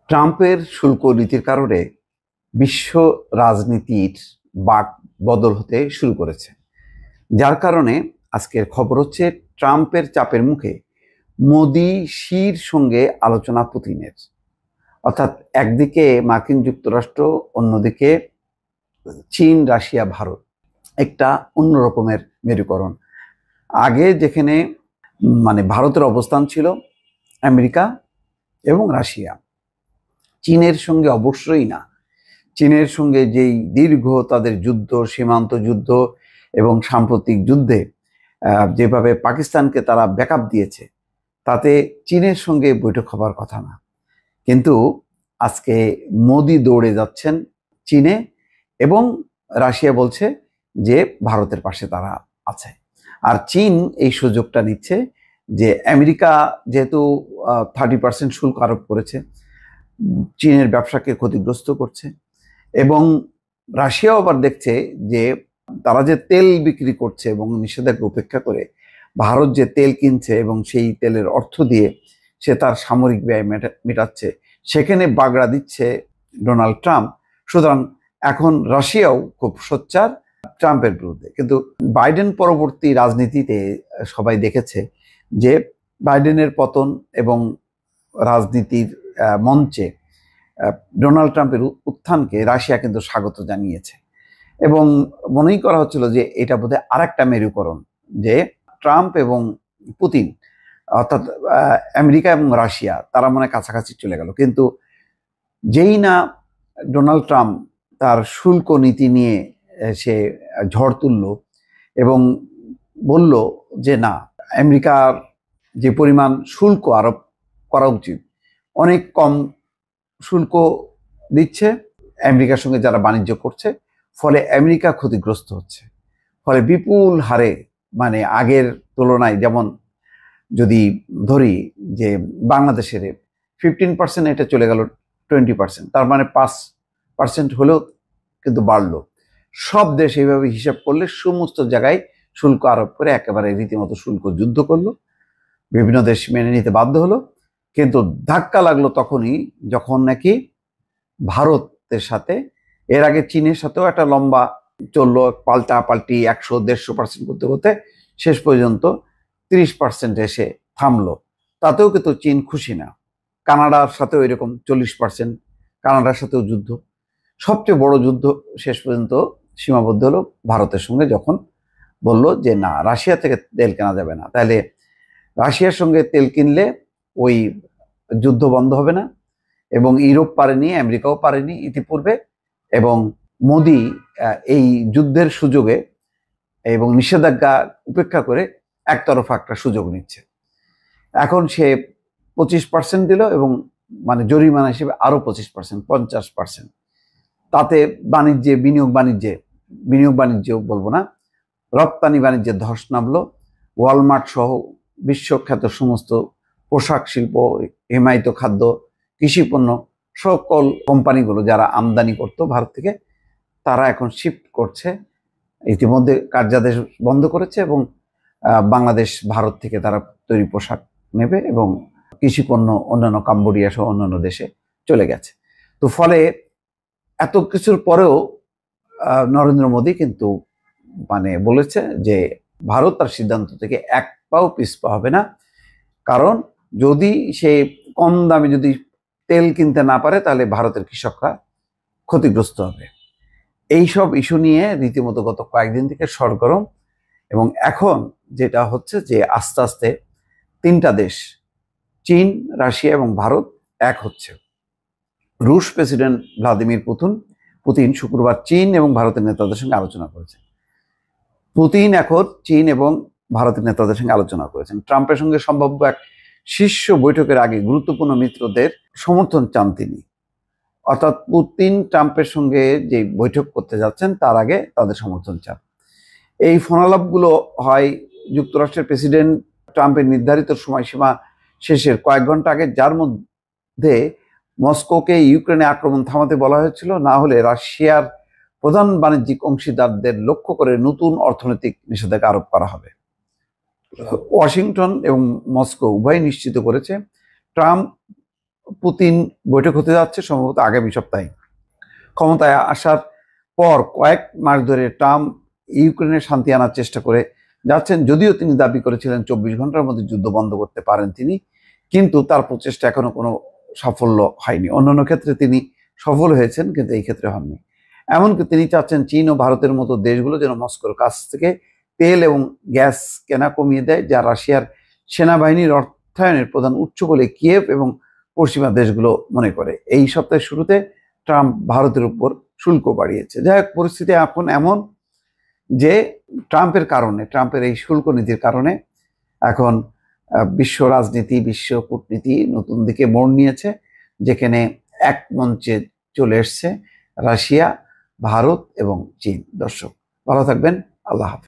ট্রাম্পের শুল্ক নীতির কারণে বিশ্ব রাজনীতির বাক বদল হতে শুরু করেছে। যার কারণে আজকের খবর হচ্ছে ট্রাম্পের চাপের মুখে মোদি শির সঙ্গে আলোচনা পুতিনের। অর্থাৎ একদিকে মার্কিন যুক্তরাষ্ট্র, অন্যদিকে চীন, রাশিয়া, ভারত একটা অন্য রকমের মেরুকরণ। আগে যেখানে ভারতের অবস্থান ছিল আমেরিকা এবং রাশিয়া, চীনের সঙ্গে অবশ্যই না। চীনের সঙ্গে যেই দীর্ঘ তাদের যুদ্ধ, সীমান্ত যুদ্ধ এবং সাম্প্রতিক যুদ্ধে যেভাবে পাকিস্তানকে তারা ব্যাকআপ দিয়েছে, তাতে চীনের সঙ্গে বৈঠক হবার কথা না। কিন্তু আজকে মোদি দৌড়ে যাচ্ছেন চীনে, এবং রাশিয়া বলছে যে ভারতের পাশে তারা আছে। আর চীন এই সুযোগটা নিচ্ছে যে আমেরিকা যেহেতু 30% শুল্ক আরোপ করেছে, চীনের ব্যবসাকে ক্ষতিগ্রস্ত করছে, এবং রাশিয়াও আবার দেখছে যে তারা যে তেল বিক্রি করছে এবং নিষেধাজ্ঞা উপেক্ষা করে ভারত যে তেল কিনছে এবং সেই তেলের অর্থ দিয়ে সে তার সামরিক ব্যয় মেটাচ্ছে, সেখানে বাগড়া দিচ্ছে ডোনাল্ড ট্রাম্প। সুতরাং এখন রাশিয়াও খুব সোচ্চার ট্রাম্পের বিরুদ্ধে। কিন্তু বাইডেন পরবর্তী রাজনীতিতে সবাই দেখেছে যে বাইডেনের পতন এবং রাজনীতির মঞ্চে ডোনাল্ড ট্রাম্পের উত্থানকে রাশিয়া কিন্তু স্বাগত জানিয়েছে, এবং মনেই করা হচ্ছিল যে এটা বোধহয় আরেকটা মেরুকরণ, যে ট্রাম্প এবং পুতিন, অর্থাৎ আমেরিকা এবং রাশিয়া, তারা মনে কাছাকাছি চলে গেল। কিন্তু যেই না ডোনাল্ড ট্রাম্প তার শুল্ক নীতি নিয়ে সে ঝড় তুলল এবং বলল যে না, আমেরিকার যে পরিমাণ শুল্ক আরোপ করা উচিত, অনেক কম শুল্ক দিচ্ছে আমেরিকার সঙ্গে যারা বাণিজ্য করছে, ফলে আমেরিকা ক্ষতিগ্রস্ত হচ্ছে। ফলে বিপুল হারে, আগের তুলনায়, যেমন যদি ধরি যে বাংলাদেশের 15% এটা চলে গেল 20%, তার 5% হলেও কিন্তু বাড়লো। সব দেশ এইভাবে হিসাব করলে সমস্ত জায়গায় শুল্ক আরোপ করে একেবারে রীতিমতো শুল্ক যুদ্ধ করলো। বিভিন্ন দেশ মেনে নিতে বাধ্য হলো। কিন্তু ধাক্কা লাগলো তখনই যখন নাকি ভারতের সাথে, এর আগে চীনের সাথেও একটা লম্বা চললো পাল্টি 100-150% করতে করতে শেষ পর্যন্ত 30% এসে থামলো। তাতেও কিন্তু চীন খুশি না। কানাডার সাথেও এরকম 40%, কানাডার সাথেও যুদ্ধ। সবচেয়ে বড় যুদ্ধ শেষ পর্যন্ত সীমাবদ্ধ হলো ভারতের সঙ্গে, যখন বলল যে না, রাশিয়া থেকে তেল কেনা যাবে না, তাহলে রাশিয়ার সঙ্গে তেল কিনলে ওই যুদ্ধ বন্ধ হবে না। এবং ইউরোপ পারেনি, আমেরিকাও পারেনি ইতিপূর্বে, এবং মোদি এই যুদ্ধের সুযোগে এবং নিষেধাজ্ঞা উপেক্ষা করে একতরফা একটা সুযোগ নিচ্ছে। এখন সে 25% দিল, এবং জরিমানা হিসেবে আরো 25%, 50%। তাতে বিনিয়োগ বাণিজ্য বলবো না, রপ্তানি বাণিজ্যে ধস নামলো। ওয়ালমার্ট সহ বিশ্বখ্যাত সমস্ত পোশাক শিল্প, হিমায়িত খাদ্য, কৃষিপণ্য, সকল কোম্পানিগুলো যারা আমদানি করতো ভারত থেকে, তারা এখন শিফট করছে। ইতিমধ্যে কার্যাদেশ বন্ধ করেছে, এবং বাংলাদেশ, ভারত থেকে তারা তৈরি পোশাক নেবে, এবং কৃষিপণ্য অন্যান্য কাম্বোডিয়া সহ অন্যান্য দেশে চলে গেছে। তো ফলে এত কিছুর পরেও নরেন্দ্র মোদী কিন্তু বলেছে যে ভারত তার সিদ্ধান্ত থেকে এক পাও পিছপা হবে না। কারণ যদি সে কম দামে যদি তেল কিনতে না পারে, তাহলে ভারতের কৃষকরা ক্ষতিগ্রস্ত হবে। এইসব ইস্যু নিয়ে রীতিমতো গত কয়েকদিন থেকে সরগরম, এবং এখন যেটা হচ্ছে যে আস্তে আস্তে তিনটা দেশ, চীন, রাশিয়া এবং ভারত এক হচ্ছে। রুশ প্রেসিডেন্ট ভ্লাদিমির পুতিন শুক্রবার চীন এবং ভারতের নেতাদের সঙ্গে আলোচনা করেছেন। পুতিন এখন চীন এবং ভারতের নেতাদের সঙ্গে আলোচনা করেছেন। ট্রাম্পের সঙ্গে সম্ভাব্য এক শীর্ষ বৈঠকের আগে গুরুত্বপূর্ণ মিত্রদের সমর্থন চান তিনি। অর্থাৎ পুতিন ট্রাম্পের সঙ্গে যে বৈঠক করতে যাচ্ছেন, তার আগে তাদের সমর্থন চান। এই ফোনালাপগুলো হয় যুক্তরাষ্ট্রের প্রেসিডেন্ট ট্রাম্পের নির্ধারিত সময়সীমা শেষের কয়েক ঘন্টা আগে, যার মধ্যে মস্কোকে ইউক্রেনে আক্রমণ থামাতে বলা হয়েছিল, না হলে রাশিয়ার প্রধান বাণিজ্যিক অংশীদারদের লক্ষ্য করে নতুন অর্থনৈতিক নিষেধাজ্ঞা আরোপ করা হবে। ওয়াশিংটন এবং মস্কো উভয় নিশ্চিত করেছে ট্রাম্প পুতিন বৈঠক হতে যাচ্ছে সম্ভবত আগামী সপ্তাহে। ক্ষমতায় আসার পর কয়েক মাস ধরে ট্রাম্প ইউক্রেনের শান্তি আনার চেষ্টা করে যাচ্ছেন, যদিও তিনি দাবি করেছিলেন 24 ঘন্টার মধ্যে যুদ্ধ বন্ধ করতে পারেন তিনি, কিন্তু তার প্রচেষ্টা এখনো কোনো সাফল্য হয়নি। অন্যান্য ক্ষেত্রে তিনি সফল হয়েছেন, কিন্তু এই ক্ষেত্রে হননি। এমনকি তিনি চাচ্ছেন চীন ও ভারতের মতো দেশগুলো যেন মস্কোর কাছ থেকে তেল এবং গ্যাস কেনা কমিয়ে দেয়, যা রাশিয়ার সেনাবাহিনীর অর্থায়নের প্রধান উৎস বলে কিয়েভ এবং পশ্চিমা দেশগুলো মনে করে। এই সপ্তাহের শুরুতে ট্রাম্প ভারতের উপর শুল্ক বাড়িয়েছে। যাই হোক, পরিস্থিতি এখন এমন যে ট্রাম্পের এই শুল্ক নীতির কারণে এখন বিশ্ব রাজনীতি, বিশ্ব কূটনীতি নতুন দিকে মোড় নিয়েছে, যেখানে এক মঞ্চে চলে এসছে রাশিয়া, ভারত এবং চীন। দর্শক ভালো থাকবেন, আল্লাহ হাফেজ।